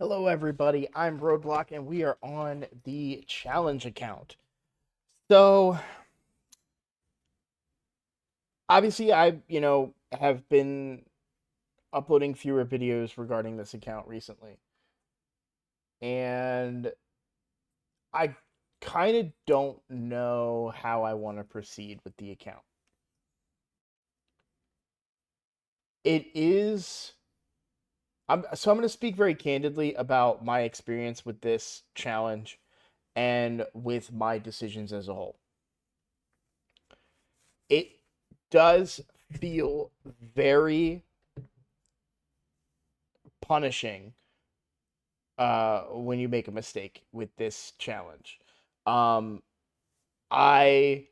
Hello, everybody. I'm Roadblock, and we are on the challenge account. So, obviously, I have been uploading fewer videos regarding this account recently, and I kind of don't know how I want to proceed with the account. It is. So I'm going to speak very candidly about my experience with this challenge and with my decisions as a whole. It does feel very punishing when you make a mistake with this challenge. Um, I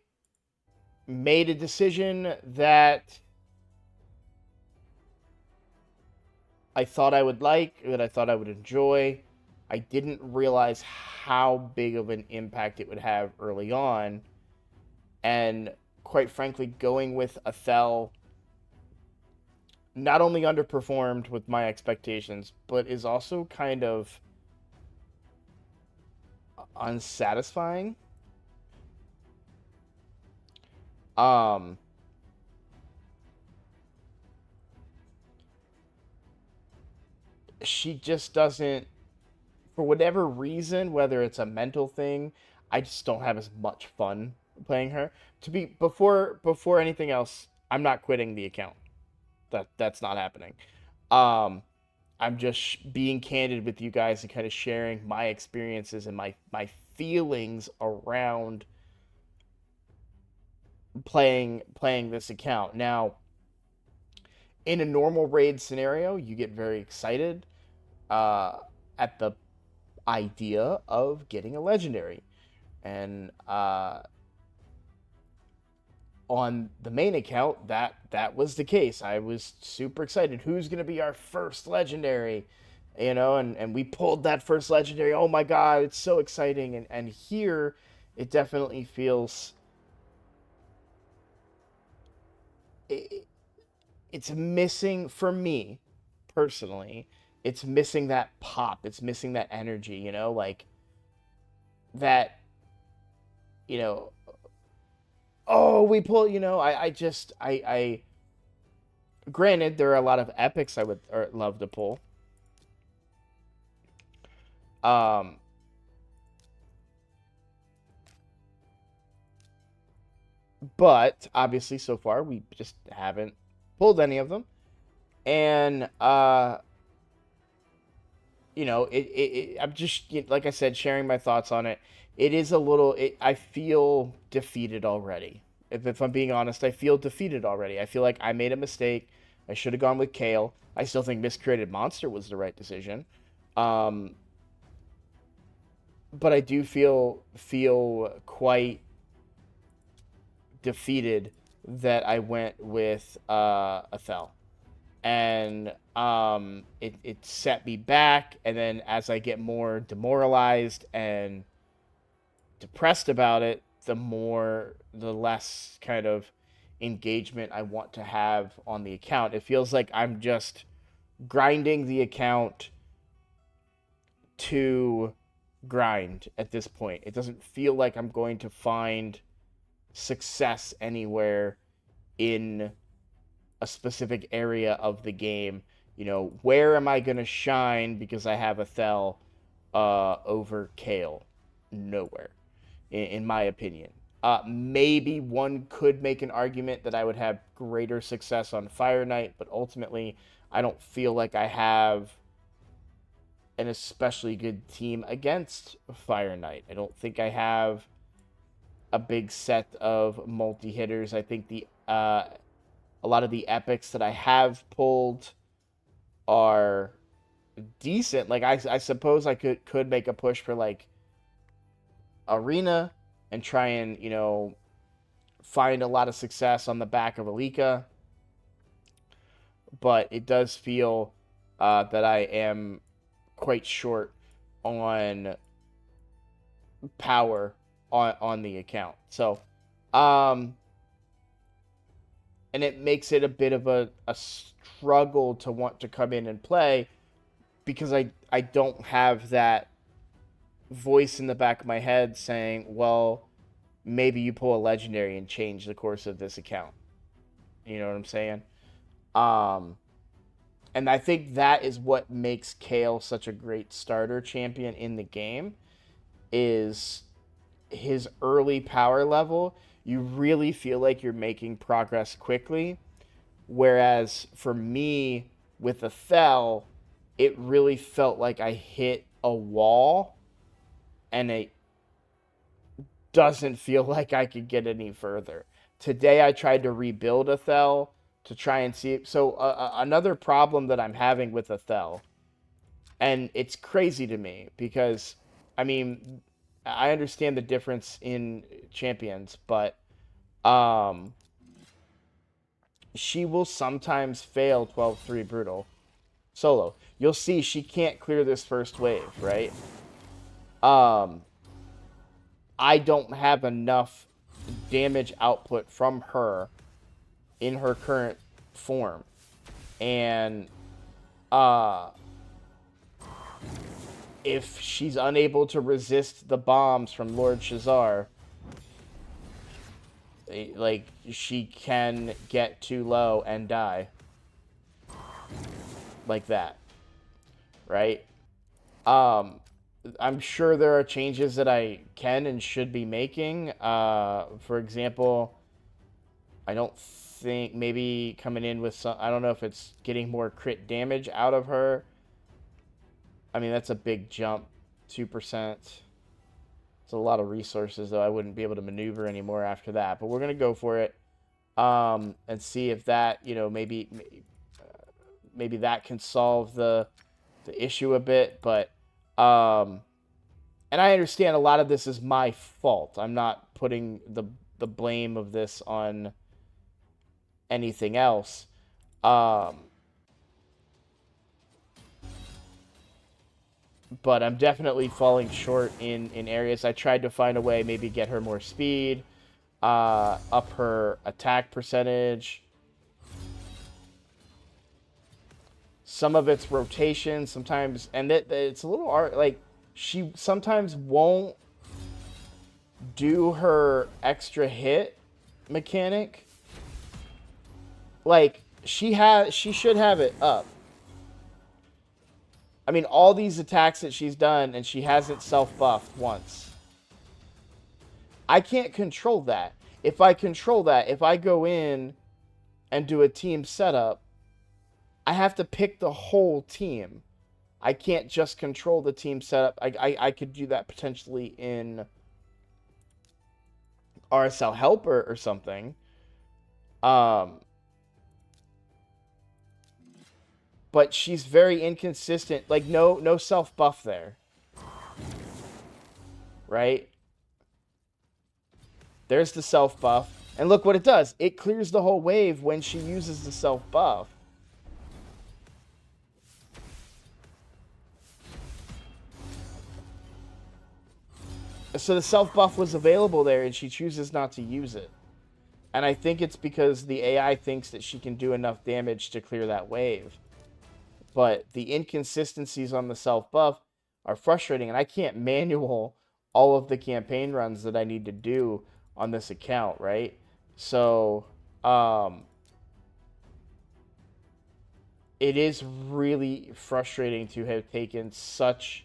made a decision that I thought I would like, that I thought I would enjoy. I didn't realize how big of an impact it would have early on. And quite frankly, going with Athel not only underperformed with my expectations, but is also kind of unsatisfying. Um, she just doesn't, for whatever reason, whether it's a mental thing, I just don't have as much fun playing her. To be before anything else, I'm not quitting the account. That's not happening. Um, I'm just being candid with you guys and kind of sharing my experiences and my feelings around playing this account. Now, in a normal raid scenario, you get very excited uh, at the idea of getting a legendary. And on the main account, that was the case. I was super excited. Who's going to be our first legendary? And we pulled that first legendary. Oh my god, it's so exciting. And here, it definitely feels it, it's missing for me personally. It's missing that pop. It's missing that energy. Like that. You know, oh, we pull. I granted, there are a lot of epics I would love to pull. Um, but obviously, so far we just haven't pulled any of them, and I'm just like I said, sharing my thoughts on it. It is a little. I feel defeated already. If I'm being honest, I feel defeated already. I feel like I made a mistake. I should have gone with Kale. I still think Miscreated Monster was the right decision. Um, but I do feel quite defeated that I went with Athel. And it set me back, and then as I get more demoralized and depressed about it, the less kind of engagement I want to have on the account. It feels like I'm just grinding the account to grind at this point. It doesn't feel like I'm going to find success anywhere in a specific area of the game. Where am I going to shine because I have a Thel over Kale? Nowhere, in my opinion. Maybe one could make an argument that I would have greater success on Fire Knight, but ultimately, I don't feel like I have an especially good team against Fire Knight. I don't think I have a big set of multi hitters. I think the a lot of the epics that I have pulled are decent. Like I suppose I could make a push for like Arena and try and find a lot of success on the back of Alika, but it does feel that I am quite short on power on the account. So, um, and it makes it a bit of a struggle to want to come in and play because I don't have that voice in the back of my head saying, well, maybe you pull a legendary and change the course of this account. You know what I'm saying? Um, and I think that is what makes Kale such a great starter champion in the game is his early power level. You really feel like you're making progress quickly. Whereas for me with Athel, it really felt like I hit a wall and it doesn't feel like I could get any further. Today I tried to rebuild Athel to try and see. So another problem that I'm having with Athel, and it's crazy to me because, I mean, I understand the difference in champions, but um, she will sometimes fail 12-3 brutal solo. You'll see she can't clear this first wave, right? Um, I don't have enough damage output from her in her current form. And uh if she's unable to resist the bombs from Lord Shazar, like she can get too low and die. Like that. Right? I'm sure there are changes that I can and should be making. For example, I don't think maybe coming in with some. I don't know if it's getting more crit damage out of her. I mean, that's a big jump, 2%. It's a lot of resources, though. I wouldn't be able to maneuver anymore after that. But we're gonna go for it, and see if that, maybe that can solve the issue a bit. But and I understand a lot of this is my fault. I'm not putting the blame of this on anything else. Um, but I'm definitely falling short in areas. I tried to find a way, maybe get her more speed, up her attack percentage. Some of it's rotation, sometimes, and it's a little art. Like she sometimes won't do her extra hit mechanic. Like she should have it up. I mean, all these attacks that she's done, and she hasn't self-buffed once. I can't control that. If I control that, if I go in and do a team setup, I have to pick the whole team. I can't just control the team setup. I could do that potentially in RSL Helper or something. But she's very inconsistent. Like no self buff there, right? There's the self buff, and look what it does. It clears the whole wave when she uses the self buff. So the self buff was available there, and she chooses not to use it. And I think it's because the AI thinks that she can do enough damage to clear that wave. But the inconsistencies on the self buff are frustrating, and I can't manual all of the campaign runs that I need to do on this account, right? So, it is really frustrating to have taken such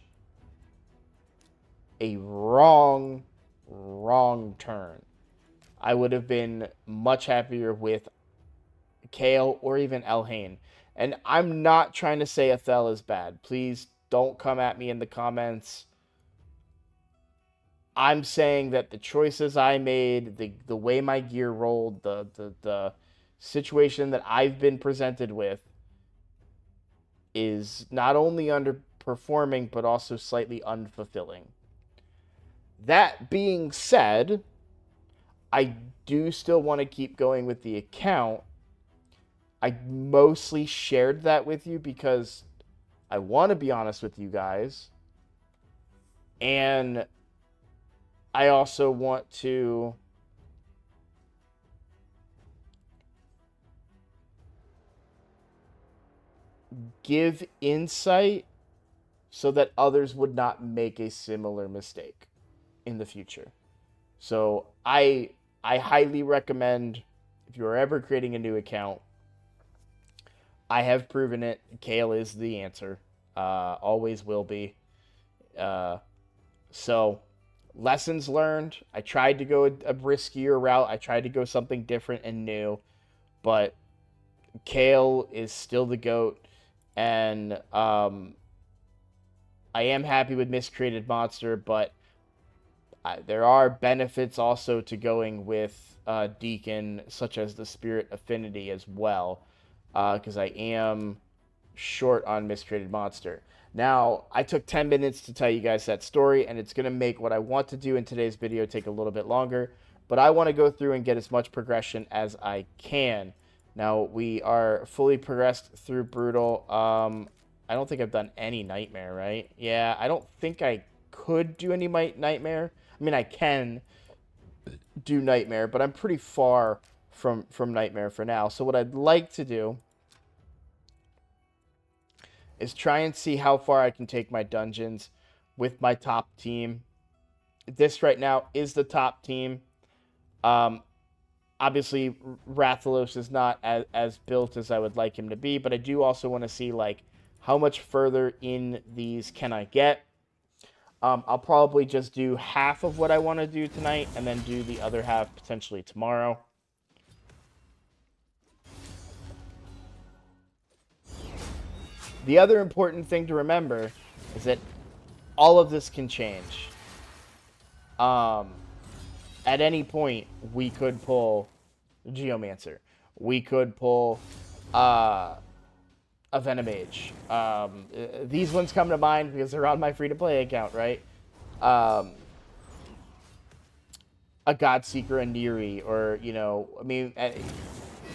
a wrong turn. I would have been much happier with Kale or even Elhain. And I'm not trying to say Athel is bad. Please don't come at me in the comments. I'm saying that the choices I made, the way my gear rolled, the situation that I've been presented with is not only underperforming but also slightly unfulfilling. That being said, I do still want to keep going with the account. I mostly shared that with you because I want to be honest with you guys. And I also want to give insight so that others would not make a similar mistake in the future. So I highly recommend, if you're ever creating a new account, I have proven it. Kale is the answer. Always will be. Uh, so lessons learned. I tried to go a riskier route. I tried to go something different and new, but Kale is still the goat, and I am happy with Miscreated Monster, but there are benefits also to going with Deacon, such as the Spirit Affinity as well, because I am short on Miscreated Monster. Now, I took 10 minutes to tell you guys that story, and it's going to make what I want to do in today's video take a little bit longer, but I want to go through and get as much progression as I can. Now, we are fully progressed through Brutal. I don't think I've done any Nightmare, right? Yeah, I don't think I could do any Nightmare. I mean, I can do Nightmare, but I'm pretty far from Nightmare for now. So what I'd like to do is try and see how far I can take my dungeons with my top team. This right now is the top team. Um, Obviously, Rathalos is not as built as I would like him to be, but I do also want to see like how much further in these can I get. I'll probably just do half of what I want to do tonight and then do the other half potentially tomorrow. The other important thing to remember is that all of this can change. At any point, we could pull Geomancer. We could pull a Venomage. These ones come to mind because they're on my free-to-play account, right? A Godseeker, a Neri, or, you know, I mean,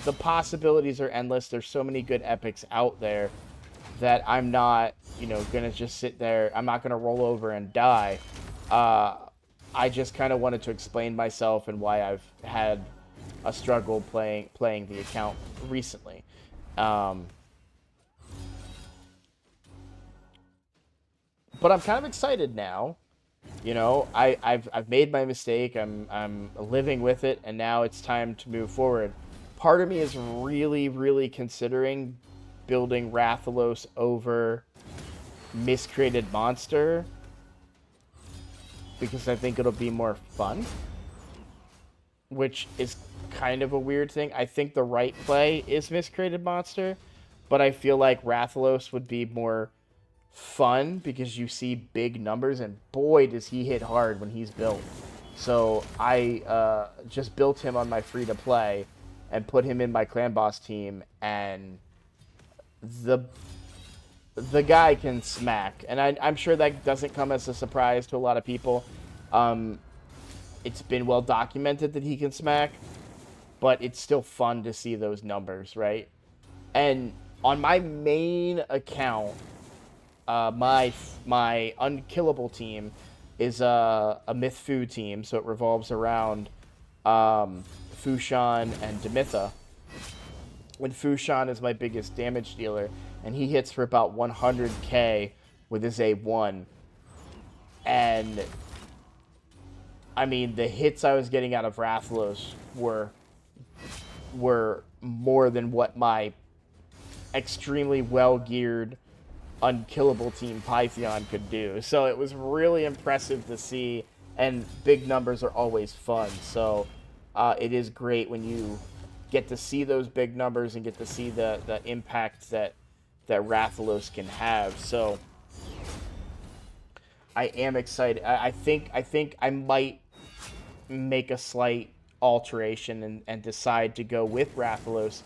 the possibilities are endless. There's so many good epics out there that I'm not, you know, gonna just sit there. I'm not gonna roll over and die. I just kind of wanted to explain myself and why I've had a struggle playing the account recently. But I'm kind of excited now. You know, I've made my mistake. I'm living with it, and now it's time to move forward. Part of me is really considering building Rathalos over Miscreated Monster because I think it'll be more fun, which is kind of a weird thing. I think the right play is Miscreated Monster, but I feel like Rathalos would be more fun because you see big numbers, and boy, does he hit hard when he's built. So I just built him on my free-to-play and put him in my clan boss team, and the guy can smack. And I'm sure that doesn't come as a surprise to a lot of people. It's been well documented that he can smack, but it's still fun to see those numbers, right? And on my main account, my unkillable team is a Myth Fu team, so it revolves around Fushan and Demitha. When Fushan is my biggest damage dealer, and he hits for about 100k with his A1. And I mean, the hits I was getting out of Rathalos were more than what my extremely well-geared unkillable team Pythion could do. So it was really impressive to see, and big numbers are always fun. So it is great when you get to see those big numbers and get to see the impact that Rathalos can have. So I am excited. I think I might make a slight alteration and decide to go with Rathalos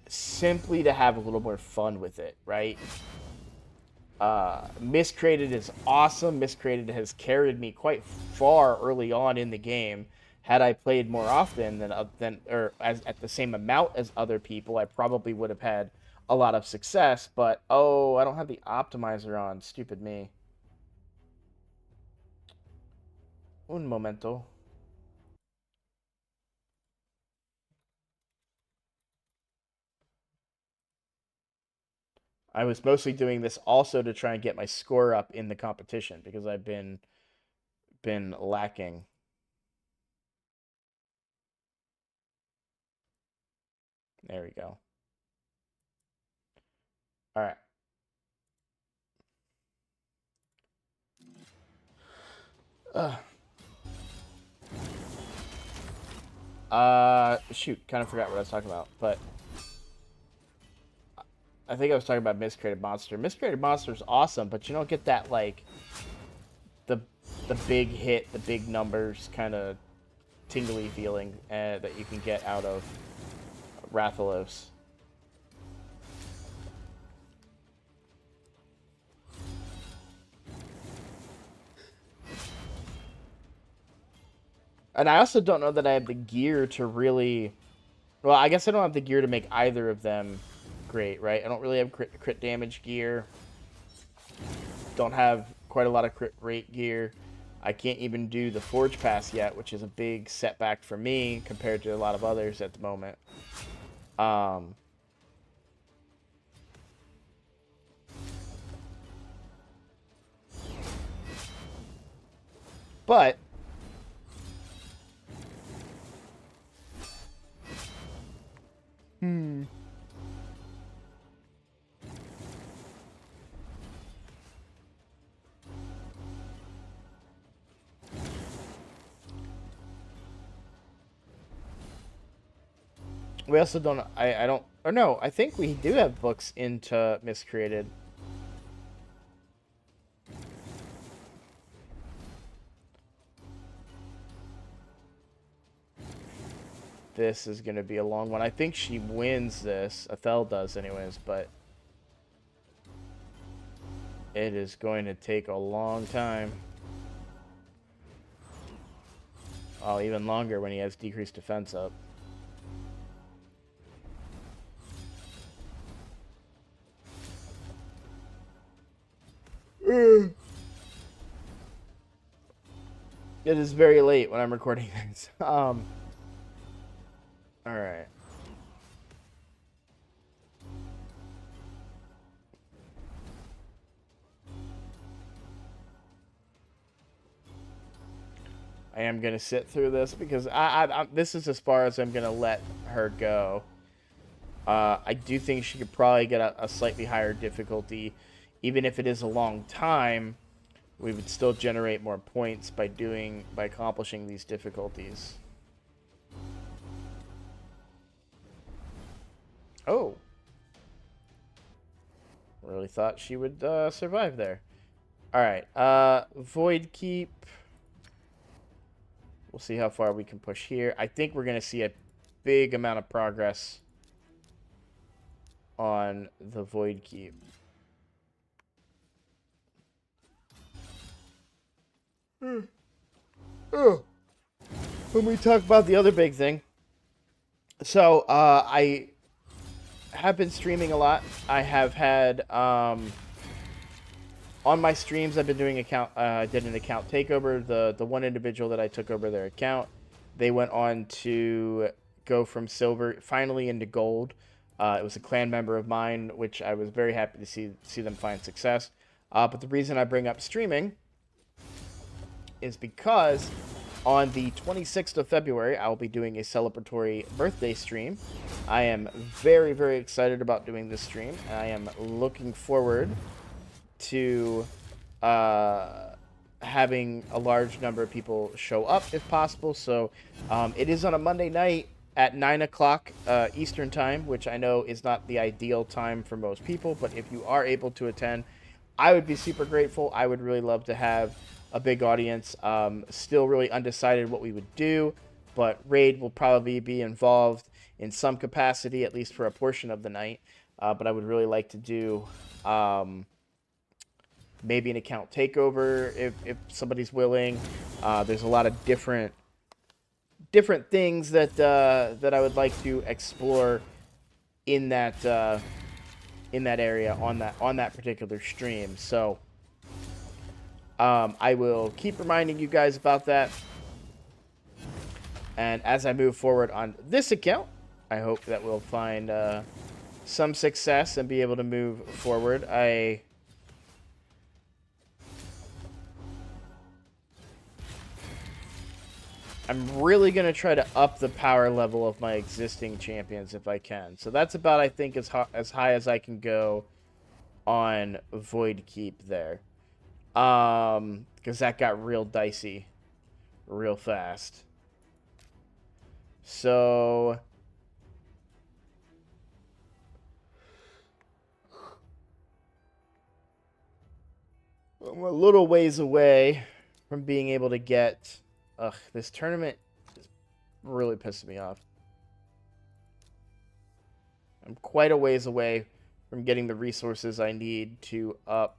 simply to have a little more fun with it, right? Miscreated is awesome. Miscreated has carried me quite far early on in the game. Had I played more often at the same amount as other people, I probably would have had a lot of success. But oh, I don't have the optimizer on. Stupid me. Un momento. I was mostly doing this also to try and get my score up in the competition because I've been lacking. There we go. All right. Shoot, kind of forgot what I was talking about, but I think I was talking about Miscreated Monster. Miscreated Monster is awesome, but you don't get that like the the big hit, the big numbers kind of tingly feeling that you can get out of Rathalos. And I also don't know that I have the gear to really. Well, I guess I don't have the gear to make either of them great, right? I don't really have crit damage gear. Don't have quite a lot of crit rate gear. I can't even do the Forge Pass yet, which is a big setback for me compared to a lot of others at the moment. But we also don't. I don't. Or no, I think we do have books into Miscreated. This is going to be a long one. I think she wins this. Athel does anyways, but it is going to take a long time. Oh, even longer when he has decreased defense up. It is very late when I'm recording this. All right. I am gonna sit through this because this is as far as I'm gonna let her go. I do think she could probably get a slightly higher difficulty, even if it is a long time. We would still generate more points by accomplishing these difficulties. Oh, really thought she would survive there. All right, Void Keep. We'll see how far we can push here. I think we're going to see a big amount of progress on the Void Keep. Oh. When we talk about the other big thing. So, I have been streaming a lot. I have had, on my streams, I've been doing did an account takeover. The one individual that I took over their account, they went on to go from silver finally into gold. It was a clan member of mine, which I was very happy to see them find success. But the reason I bring up streaming is because on the 26th of February, I'll be doing a celebratory birthday stream. I am very, very excited about doing this stream. I am looking forward to having a large number of people show up if possible. So it is on a Monday night at 9 o'clock Eastern time, which I know is not the ideal time for most people. But if you are able to attend, I would be super grateful. I would really love to have a big audience. Still really undecided what we would do, but Raid will probably be involved in some capacity, at least for a portion of the night. But I would really like to do maybe an account takeover if somebody's willing. There's a lot of different things that that I would like to explore in that area on that particular stream. So I will keep reminding you guys about that. And as I move forward on this account, I hope that we'll find some success and be able to move forward. I'm really going to try to up the power level of my existing champions if I can. So that's about, I think, as high as I can go on Void Keep there. Because that got real dicey real fast. So I'm a little ways away from being able to get... Ugh, this tournament is really pissing me off. I'm quite a ways away from getting the resources I need to up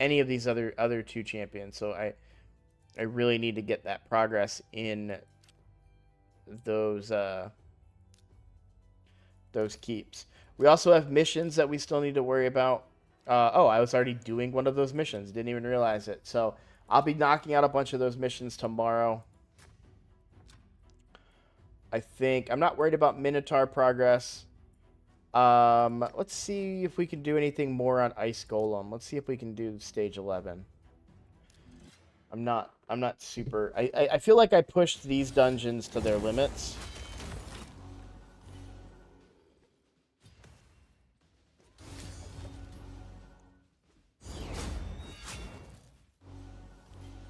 any of these other two champions. So I really need to get that progress in those keeps. We also have missions that we still need to worry about. Oh, I was already doing one of those missions. Didn't even realize it. So I'll be knocking out a bunch of those missions tomorrow. I think I'm not worried about Minotaur progress. Let's see if we can do anything more on Ice Golem. Let's see if we can do stage 11. I'm not super... I feel like I pushed these dungeons to their limits.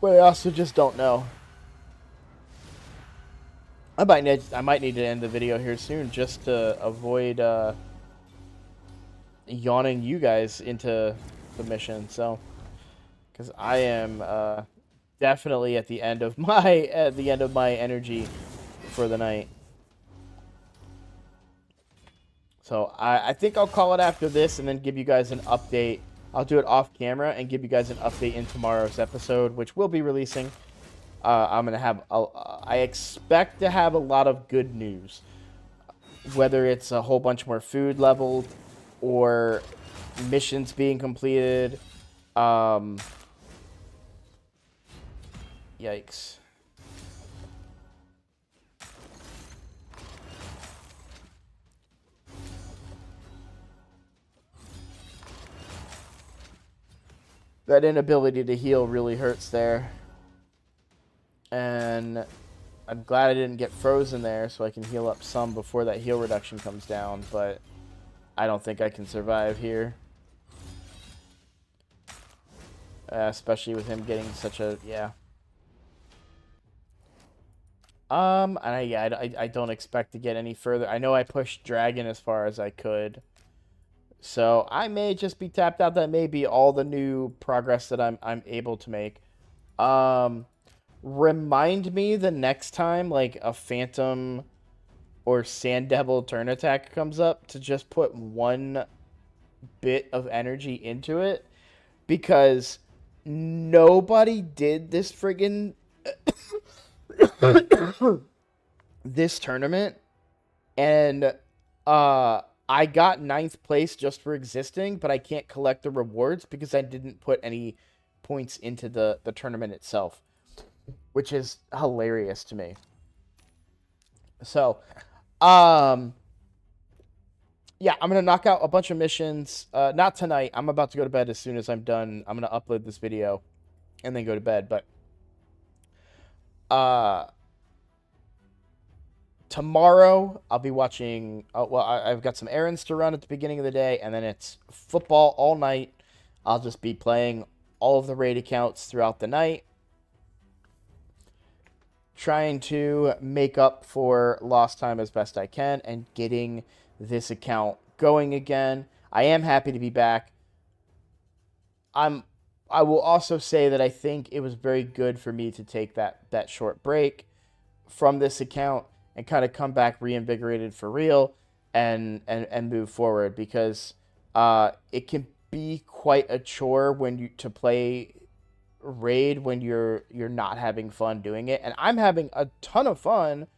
But I also just don't know. I might need to end the video here soon just to avoid yawning you guys into the mission. So, because I am definitely at the end of my energy for the night. So I think I'll call it after this and then give you guys an update. I'll do it off camera and give you guys an update in tomorrow's episode, which will be releasing. I'm going to have... I expect to have a lot of good news. Whether it's a whole bunch more food leveled or missions being completed. Yikes. That inability to heal really hurts there. And I'm glad I didn't get frozen there so I can heal up some before that heal reduction comes down, but I don't think I can survive here. Especially with him getting such a... yeah. And I don't expect to get any further. I know I pushed Dragon as far as I could. So I may just be tapped out. That may be all the new progress that I'm able to make. Remind me the next time like a Phantom or Sand Devil turn attack comes up to just put one bit of energy into it, because nobody did this friggin' this tournament, and I got 9th place just for existing, but I can't collect the rewards because I didn't put any points into the tournament itself, which is hilarious to me. So, yeah, I'm going to knock out a bunch of missions. Not tonight. I'm about to go to bed as soon as I'm done. I'm going to upload this video and then go to bed. But tomorrow, I'll be watching... well, I've got some errands to run at the beginning of the day, and then it's football all night. I'll just be playing all of the raid accounts throughout the night, trying to make up for lost time as best I can and getting this account going again. I am happy to be back. I will also say that I think it was very good for me to take that short break from this account and kind of come back reinvigorated for real and move forward, because it can be quite a chore to play raid when you're not having fun doing it. And I'm having a ton of fun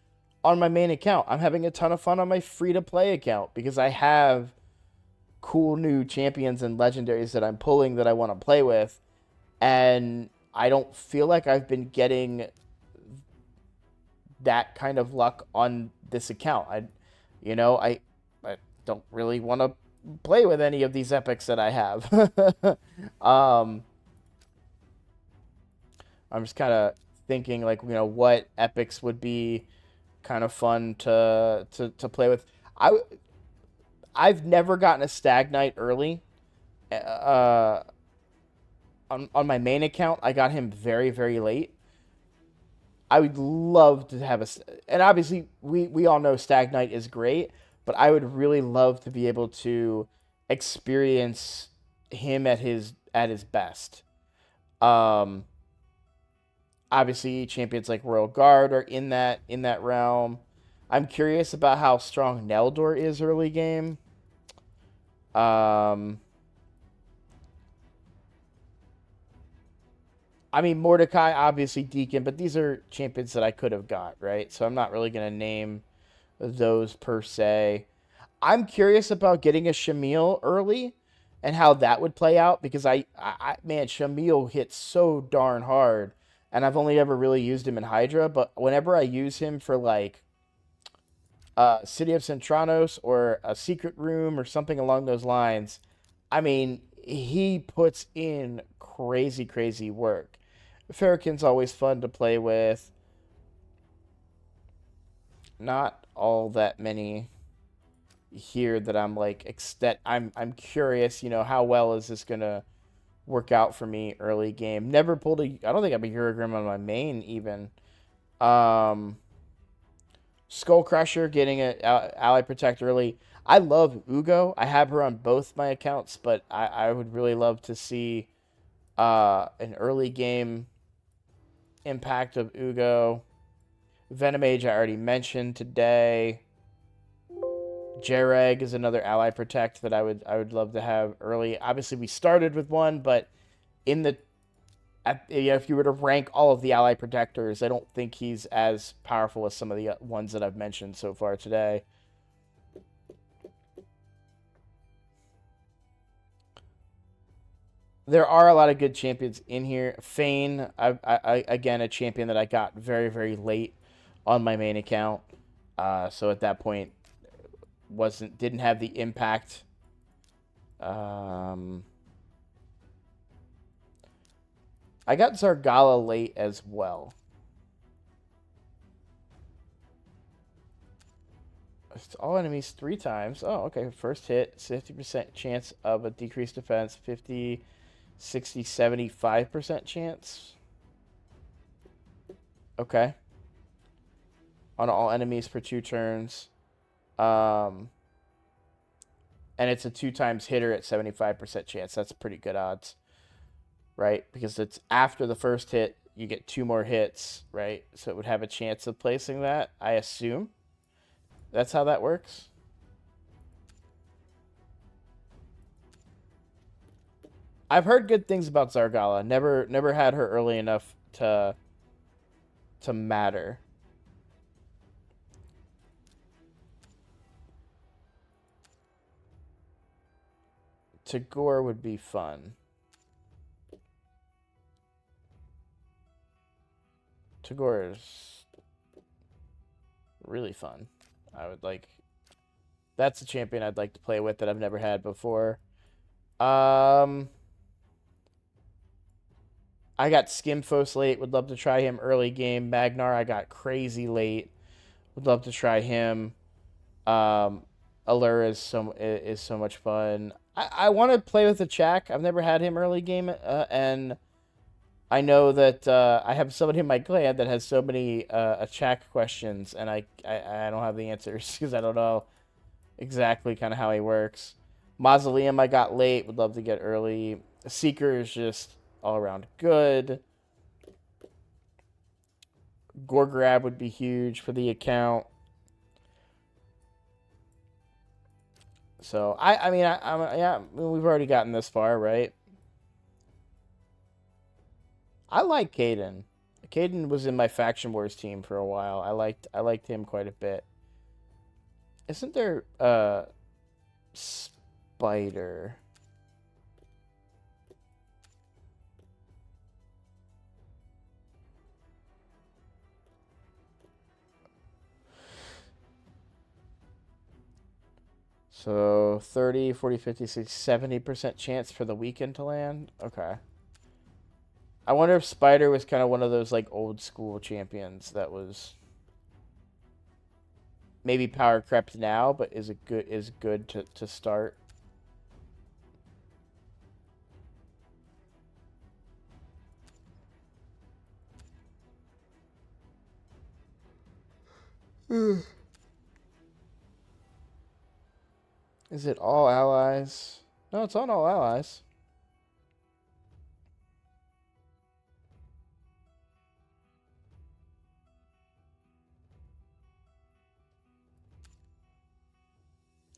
on my main account. I'm having a ton of fun on my free-to-play account because I have cool new champions and legendaries that I'm pulling that I want to play with, and I don't feel like I've been getting that kind of luck on this account. You know, I don't really want to play with any of these epics that I have. um, I'm just kind of thinking like, you know, what epics would be kind of fun to play with. I I've never gotten a Stag Knight early. Uh, on my main account, I got him very very late. I would love to have and obviously we all know Stag Knight is great, but I would really love to be able to experience him at his best. Um, Obviously champions like Royal Guard are in that realm. I'm curious about how strong Neldor is early game. Um, I mean Mordecai, obviously Deacon, but these are champions that I could have got, right? So I'm not really gonna name those per se. I'm curious about getting a Shamil early and how that would play out because man, Shamil hits so darn hard, and I've only ever really used him in Hydra. But whenever I use him for like City of Centranos or a secret room or something along those lines, I mean, he puts in crazy, crazy work. Farrakhan's always fun to play with. Not all that many here that I'm like that I'm curious, you know, how well is this gonna work out for me early game. Never pulled a I don't think I have a Eurogrim on my main even. Um Skull Crusher getting a ally protect early. I love Ugo. I have her on both my accounts, but I would really love to see an early game impact of Ugo. Venomage I already mentioned today. Jareg is another ally protect that I would love to have early. Obviously, we started with one, but in the if you were to rank all of the ally protectors, I don't think he's as powerful as some of the ones that I've mentioned so far today. There are a lot of good champions in here. Fane, again a champion that I got very very late on my main account. So at that point, didn't have the impact. I got Zargala late as well. It's all enemies 3 times. Oh, okay. First hit, 50% chance of a decreased defense, 50, 60, 75% chance. Okay. On all enemies for 2 turns. And it's a 2 times hitter at 75% chance. That's pretty good odds. Right? Because it's after the first hit, you get 2 more hits, right? So it would have a chance of placing that, I assume. That's how that works. I've heard good things about Zargala. Never had her early enough to matter. Tagore would be fun. Tagore is really fun. I would like... That's a champion I'd like to play with that I've never had before. I got Skimfos late. Would love to try him early game. Magnar I got crazy late. Would love to try him. Allure is so much fun. I want to play with the Chak. I've never had him early game, and I know that I have somebody in my clan that has so many Chak questions, and I don't have the answers because I don't know exactly kind of how he works. Mausoleum I got late. Would love to get early. Seeker is just all around good. Gore Grab would be huge for the account. So I mean we've already gotten this far, right? I like Caden. Caden was in my Faction Wars team for a while. I liked him quite a bit. Isn't there Spider? So 30, 40, 50, 60, 70% chance for the weekend to land. Okay. I wonder if Spider was kind of one of those like old school champions that was maybe power crept now, but is good to start. Is it all allies? No, it's on all allies.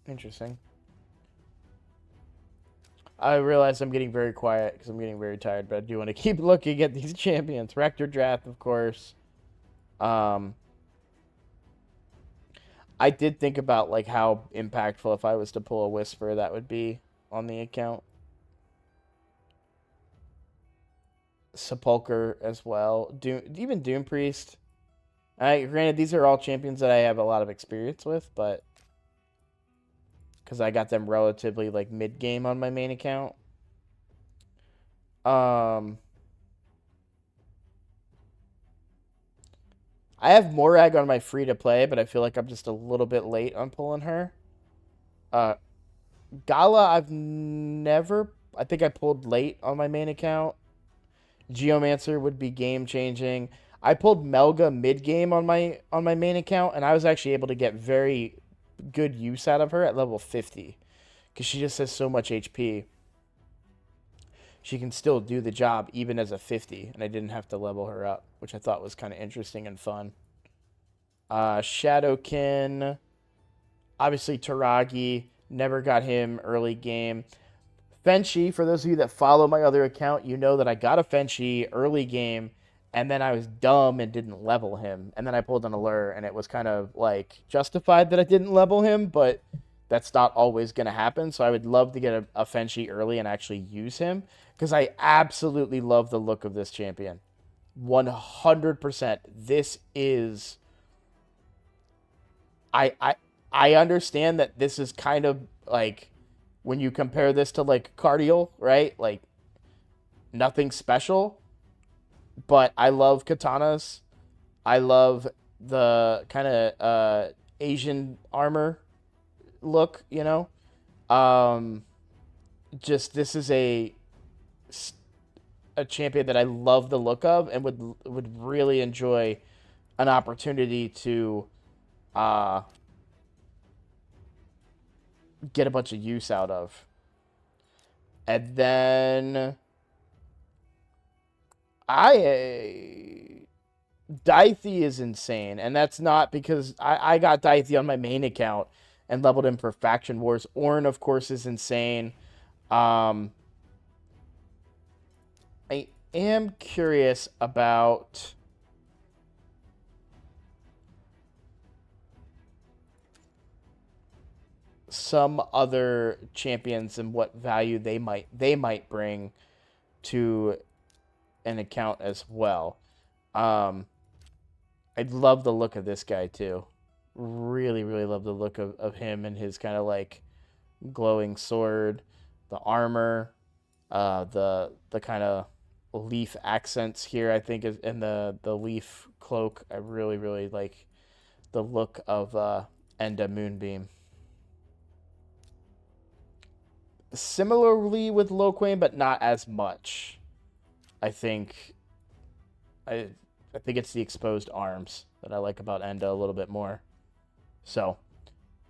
Interesting. I realize I'm getting very quiet because I'm getting very tired, but I do want to keep looking at these champions. Rector Drath, of course. Um, I did think about like how impactful if I was to pull a Whisper that would be on the account. Sepulcher as well. Even Doom Priest. Granted, these are all champions that I have a lot of experience with, but because I got them relatively like mid game on my main account. Um, I have Morag on my free to play, but I feel like I'm just a little bit late on pulling her. Uh, Gala, I've never. I think I pulled late on my main account. Geomancer would be game changing. I pulled Melga mid game on my main account, and I was actually able to get very good use out of her at level 50 because she just has so much HP. She can still do the job even as a 50, and I didn't have to level her up, which I thought was kind of interesting and fun. Shadowkin, obviously Taragi, never got him early game. Fenshi, for those of you that follow my other account, you know that I got a Fenshi early game, and then I was dumb and didn't level him. And then I pulled an Allure, and it was kind of like justified that I didn't level him, but that's not always going to happen. So I would love to get a Fenshi early and actually use him, because I absolutely love the look of this champion. 100%. This is. I understand that this is kind of like when you compare this to like Cardial, right? Like nothing special, but I love katanas. I love the kind of Asian armor look, you know. Um, just this is a champion that I love the look of and would really enjoy an opportunity to uh get a bunch of use out of. And then Dithey is insane, and that's not because I got Dithey on my main account and leveled him for Faction Wars. Ornn, of course, is insane. Um, I am curious about some other champions and what value they might bring to an account as well. Um, I love the look of this guy too. Really, really love the look of him and his kind of like glowing sword, the armor, the kind of leaf accents here. I think is in the leaf cloak. I really, really like the look of Enda Moonbeam. Similarly with Loquane, but not as much. I think I I think it's the exposed arms that I like about Enda a little bit more. So,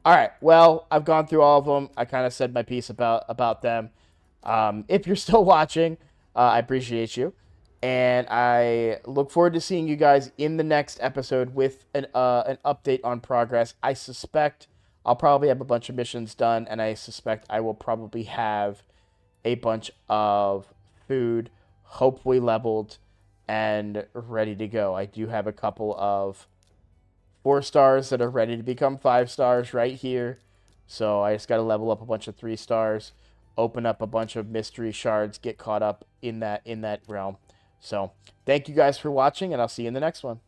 all right. Well, I've gone through all of them. I kind of said my piece about them. If you're still watching, I appreciate you, and I look forward to seeing you guys in the next episode with an update on progress. I suspect I'll probably have a bunch of missions done, and I suspect I will probably have a bunch of food, hopefully leveled and ready to go. I do have a couple of 4 stars that are ready to become 5 stars right here. So I just got to level up a bunch of 3 stars, open up a bunch of mystery shards, get caught up in that realm. So thank you guys for watching, and I'll see you in the next one.